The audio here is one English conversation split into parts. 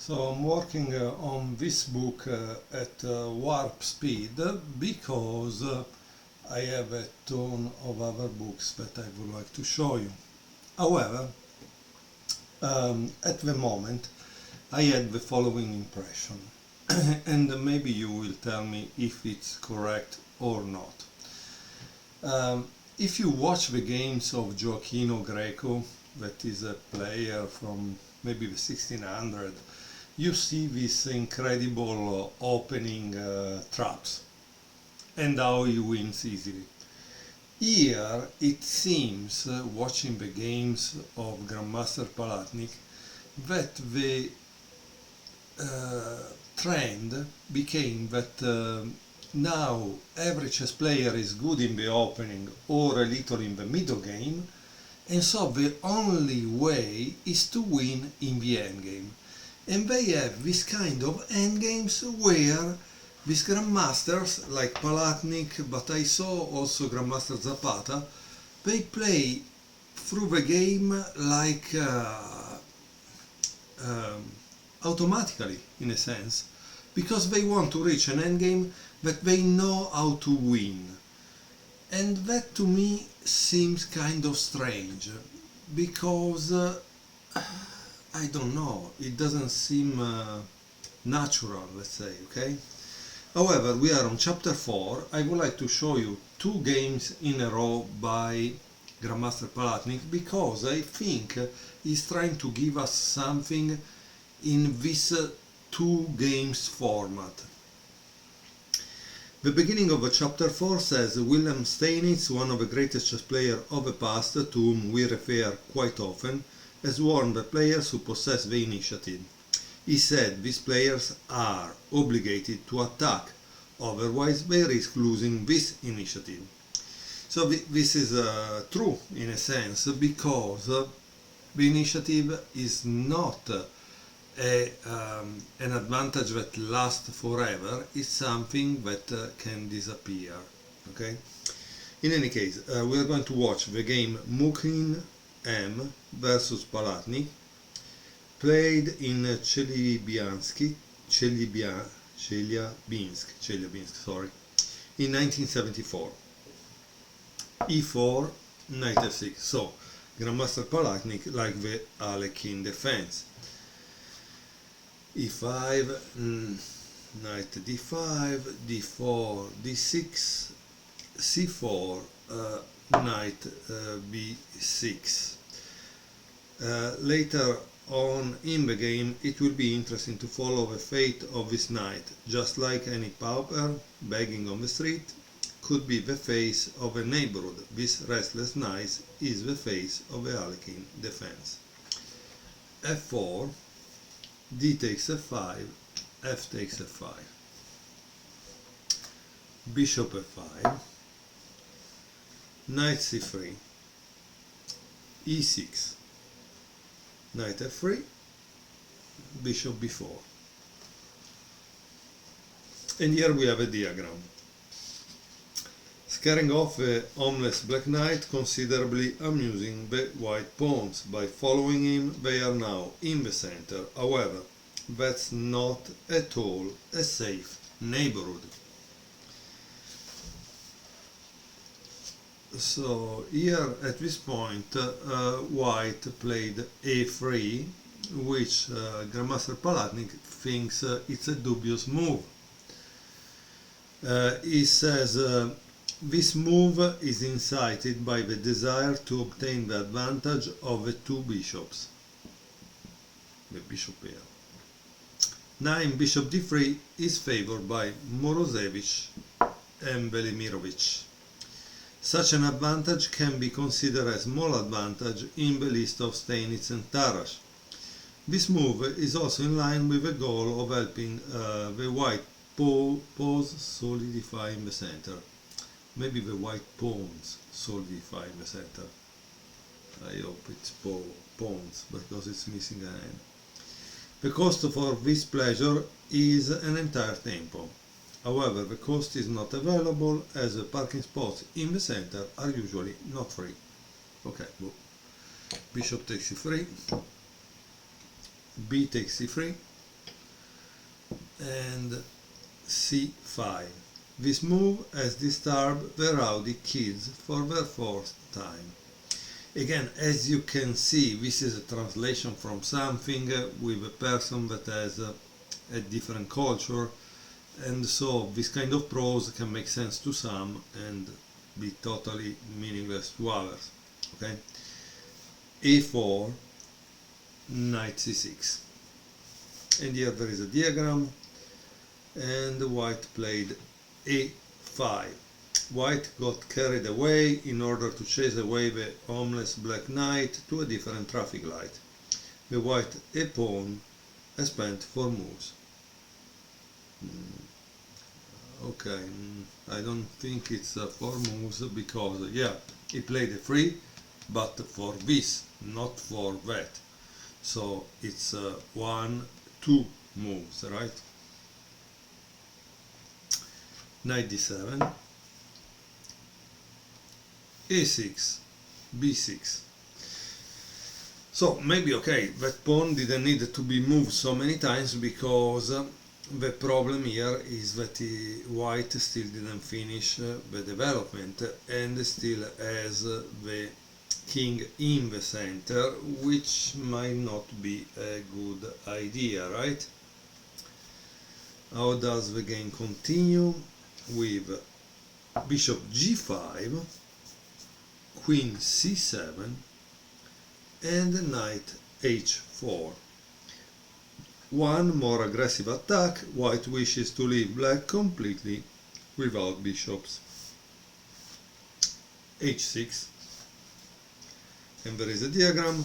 So I'm working on this book at warp speed because I have a ton of other books that I would like to show you. However, at the moment I had the following impression and maybe you will tell me if it's correct or not. If you watch the games of Gioacchino Greco, that is a player from maybe the 1600, you see these incredible opening traps and how he wins easily. Here it seems, watching the games of Grandmaster Palatnik, that the trend became that now every chess player is good in the opening or a little in the middle game, and so the only way is to win in the endgame. And they have this kind of endgames where these grandmasters like Palatnik, but I saw also Grandmaster Zapata, they play through the game like automatically, in a sense, because they want to reach an endgame that they know how to win. And that to me seems kind of strange, because I don't know, it doesn't seem natural, let's say, okay? However, we are on chapter 4. I would like to show you 2 games in a row by Grandmaster Palatnik, because I think he's trying to give us something in this 2 games format. The beginning of chapter 4 says, Wilhelm Steinitz, one of the greatest chess players of the past, to whom we refer quite often, has warned the players who possess the initiative. He said these players are obligated to attack, otherwise they risk losing this initiative. So this is true in a sense, because the initiative is not an advantage that lasts forever, it's something that can disappear. Okay? In any case, we are going to watch the game Mukhin M versus Palatnik, played in Chelyabinsk, in 1974. E4, knight f6. So, Grandmaster Palatnik like the Alekhine defense. E5, knight d5, d4, d6, c4, knight b6. Later on in the game it will be interesting to follow the fate of this knight. Just like any pauper begging on the street could be the face of a neighborhood, this restless knight is the face of the Alekhine defense. f4, d takes f5, f takes f5, bishop f5, knight c3, e6, knight f3, bishop b4. And here we have a diagram. Scaring off the homeless black knight, considerably amusing the white pawns. By following him, they are now in the center. However, that's not at all a safe neighborhood. So here at this point white played a3, which Grandmaster Palatnik thinks it's a dubious move. He says this move is incited by the desire to obtain the advantage of the 2 bishops, the bishop pair. 9 bishop d3 is favored by Morozevich and Velimirovich. Such an advantage can be considered a small advantage in the list of Steinitz and Tarrasch. This move is also in line with the goal of helping the white pawns solidify in the center. Maybe the white pawns solidify in the center. I hope it's pawns, because it's missing an end. The cost for this pleasure is an entire tempo. However, the cost is not available, as the parking spots in the center are usually not free. Okay, well, bishop takes c3, b takes c3, and c5. This move has disturbed the rowdy kids for their fourth time. Again, as you can see, this is a translation from something with a person that has a different culture, and so this kind of prose can make sense to some and be totally meaningless to others. Okay, a4, knight c6, and here there is a diagram, and white played a5. White got carried away in order to chase away the homeless black knight to a different traffic light. The white a-pawn has spent 4 moves. Okay, I don't think it's 4 moves because, yeah, he played a 3, but for this, not for that. So it's 1, 2 moves, right? Knight d7, a6, b6. So maybe, okay, that pawn didn't need to be moved so many times because the problem here is that white still didn't finish the development and still has the king in the center, which might not be a good idea, right? How does the game continue? With bishop g5, queen c7, and knight h4. One more aggressive attack. White wishes to leave black completely without bishops. h6, and there is a diagram.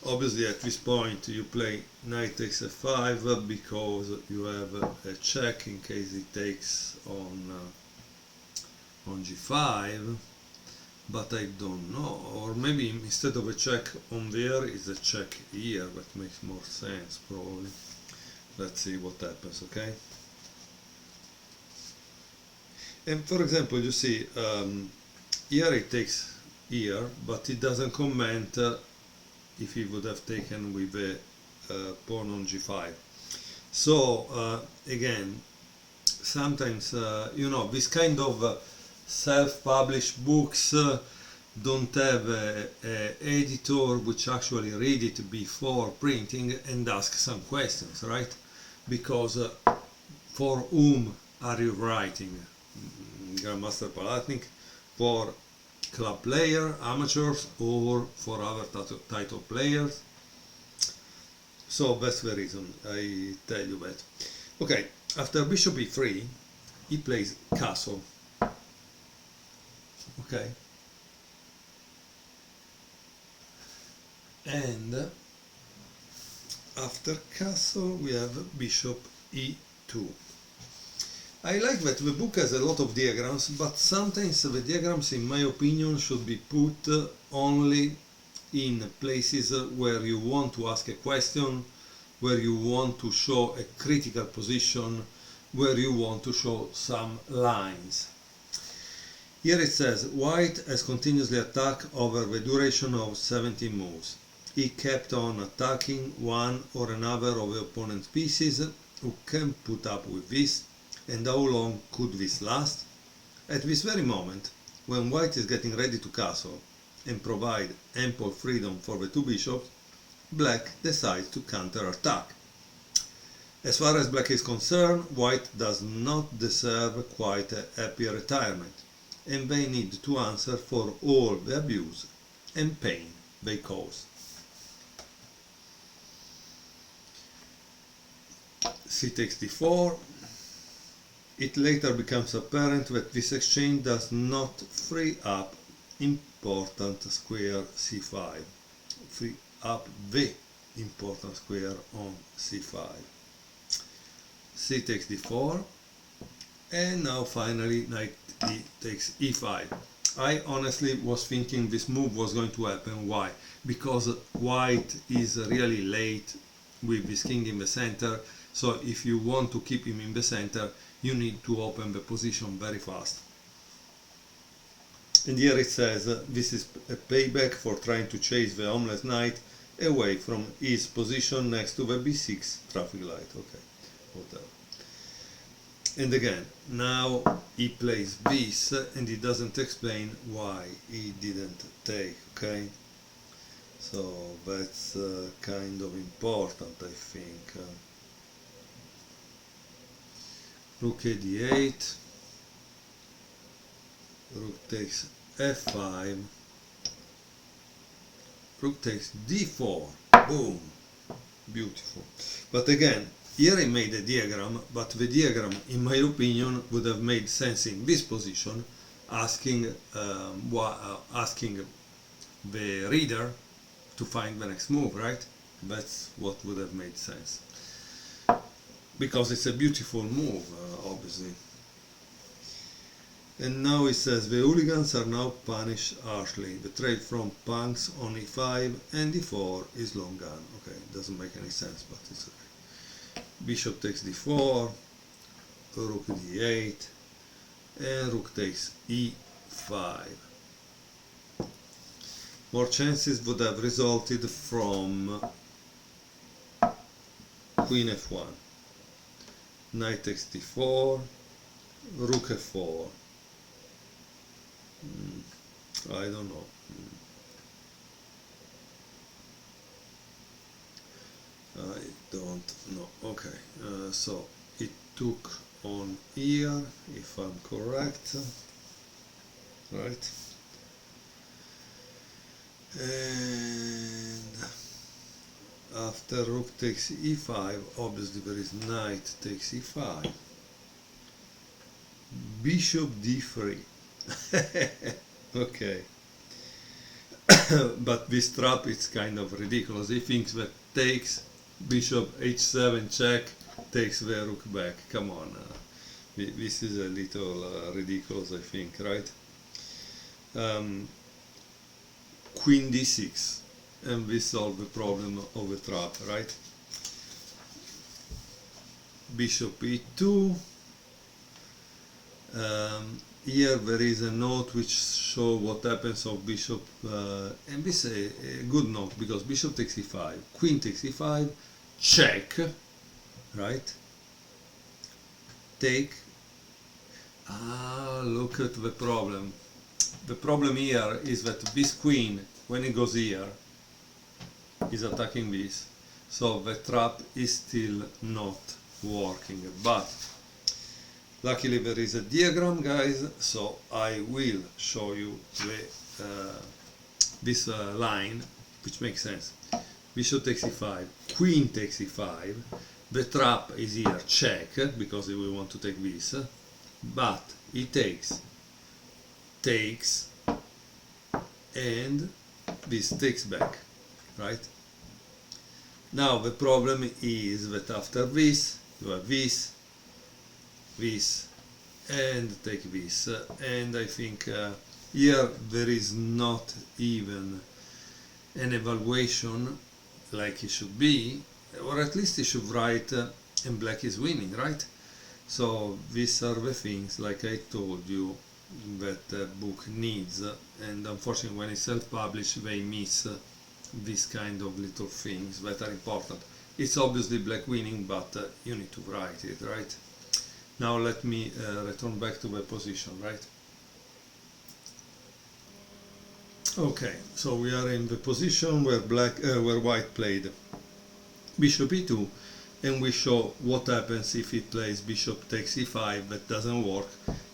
Obviously at this point you play knight takes f5 because you have a check in case it takes on g5, but I don't know, or maybe instead of a check on there is a check here. That makes more sense probably. Let's see what happens, okay? And for example, you see here it takes here, but it doesn't comment if he would have taken with the pawn on g5. So again, sometimes you know, this kind of self-published books don't have an editor which actually read it before printing and ask some questions, right? Because for whom are you writing? Grandmaster Palatnik, for club player, amateurs, or for other title players? So that's the reason I tell you that. Okay, after bishop e3, he plays castle. Okay, and after castle we have bishop e2. I like that the book has a lot of diagrams, but sometimes the diagrams, in my opinion, should be put only in places where you want to ask a question, where you want to show a critical position, where you want to show some lines. Here it says, white has continuously attacked over the duration of 17 moves. He kept on attacking one or another of the opponent's pieces. Who can put up with this? And how long could this last? At this very moment, when white is getting ready to castle and provide ample freedom for the 2 bishops, black decides to counter-attack. As far as black is concerned, white does not deserve quite a happy retirement, and they need to answer for all the abuse and pain they cause. C takes d4. It later becomes apparent that this exchange does not free up important square c5. Free up the important square on c5. C takes d4, and now finally knight takes e5. I honestly was thinking this move was going to happen. Why? Because white is really late with this king in the center, so if you want to keep him in the center, you need to open the position very fast. And here it says this is a payback for trying to chase the homeless knight away from his position next to the b6 traffic light. Okay, whatever. And again, now he plays this and he doesn't explain why he didn't take, okay? So that's kind of important, I think. Rook d8, rook takes f5, rook takes d4, boom, beautiful. But again, here I made a diagram, but the diagram, in my opinion, would have made sense in this position, asking the reader to find the next move, right? That's what would have made sense. Because it's a beautiful move, obviously. And now it says the hooligans are now punished harshly. The trade from punks on e5 and e4 is long gone. Okay, doesn't make any sense, but it's okay. Bishop takes d4, rook d8, and rook takes e5. More chances would have resulted from queen f1, knight takes d4, rook f4. I don't know. I don't know. Okay, so it took on here, if I'm correct, right? And after rook takes e5, obviously there is knight takes e5, bishop d3. Okay. But this trap is kind of ridiculous. He thinks that takes bishop h7 check, takes the rook back. Come on, this is a little ridiculous, I think, right? Queen d6, and we solve the problem of the trap, right? Bishop e2. Here there is a note which shows what happens of bishop, and this is a good note because bishop takes e5, queen takes e5, check, right? Take. Look at the problem. The problem here is that this queen, when it goes here, is attacking this, so the trap is still not working. But luckily there is a diagram, guys, so I will show you this line, which makes sense. Bishop takes e5, queen takes e5, the trap is here, check, because we want to take this, but he takes, and this takes back, right? Now the problem is that after this, you have this, and take this, and I think here there is not even an evaluation like it should be, or at least it should write and black is winning, right? So these are the things, like I told you, that the book needs, and unfortunately when it's self-published they miss these kind of little things that are important. It's obviously black winning, but you need to write it, right? Now let me return back to the position, right? Okay, so we are in the position where where white played bishop e2, and we show what happens if he plays bishop takes e5. That doesn't work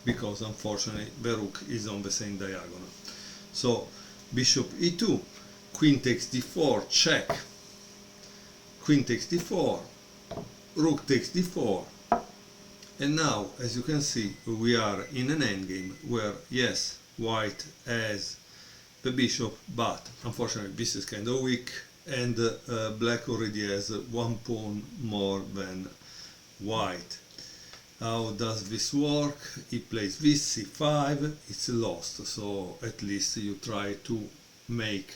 because unfortunately the rook is on the same diagonal. So bishop e2, queen takes d4, check, queen takes d4, rook takes d4, and now, as you can see, we are in an endgame where, yes, white has the bishop, but unfortunately this is kind of weak, and black already has one pawn more than white. How does this work? He plays this, c5, it's lost, so at least you try to make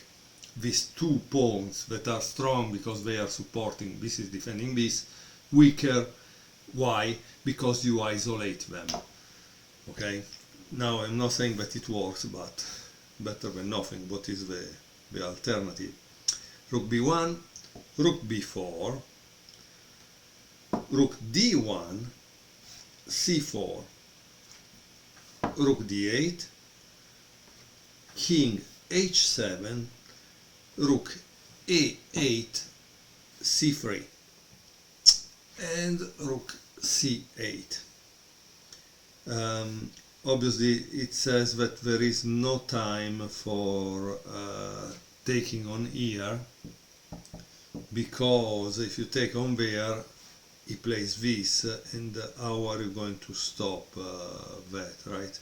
these two pawns that are strong because they are supporting, this is defending this, weaker. Why? Because you isolate them. Okay? Now I'm not saying that it works, but better than nothing. What is the alternative? Rook b1, rook b4, rook d1, c4, rook d8, king h7, rook a8, c3, and rook c8. Obviously it says that there is no time for taking on here, because if you take on there he plays this, and how are you going to stop that, right?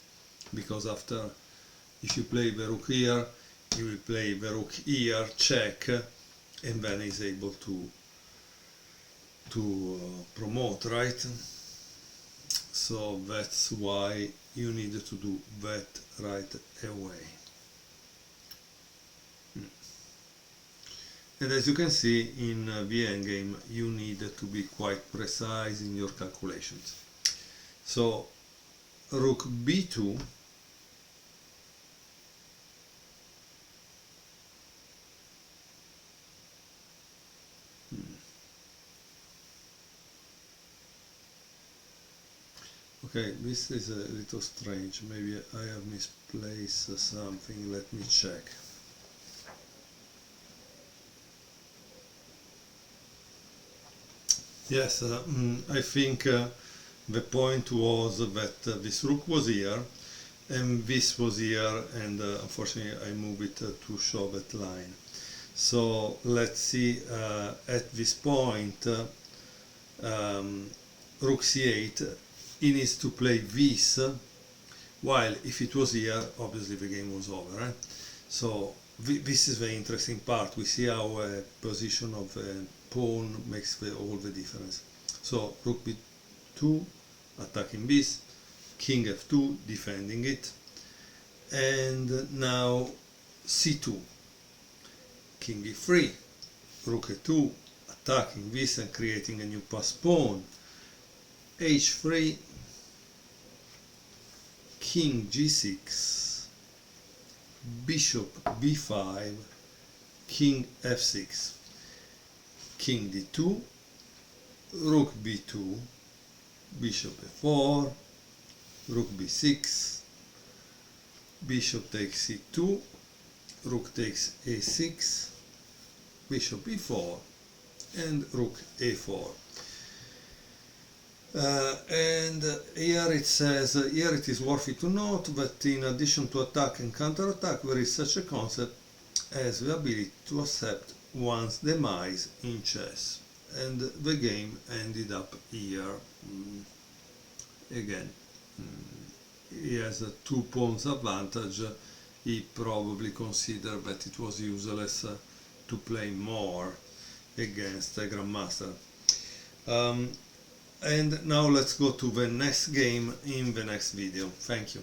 Because after, if you play the rook here, you will play the rook here, check, and then he's able to promote, right? So that's why you need to do that right away. And as you can see, in the endgame you need to be quite precise in your calculations. So rook b2, okay, this is a little strange, maybe I have misplaced something, let me check. Yes, I think the point was that this rook was here and this was here, and unfortunately I move it to show that line. So let's see, at this point rook c8, he needs to play this, while if it was here obviously the game was over, right? So this is the interesting part. We see how a position of a pawn makes all the difference. So rook b2 attacking this, king f2 defending it, and now c2, king e3, rook e2 attacking this and creating a new pass pawn, h3, king g6, bishop b5, king f6, king d2, rook b2, bishop f4, rook b6, bishop takes c2, rook takes a6, bishop e4, and rook a4. And here it says, here it is worthy to note that in addition to attack and counterattack, there is such a concept as the ability to accept one's demise in chess. And the game ended up here. Again, he has a 2 pawns advantage. He probably considered that it was useless to play more against a grandmaster. And now let's go to the next game in the next video. Thank you.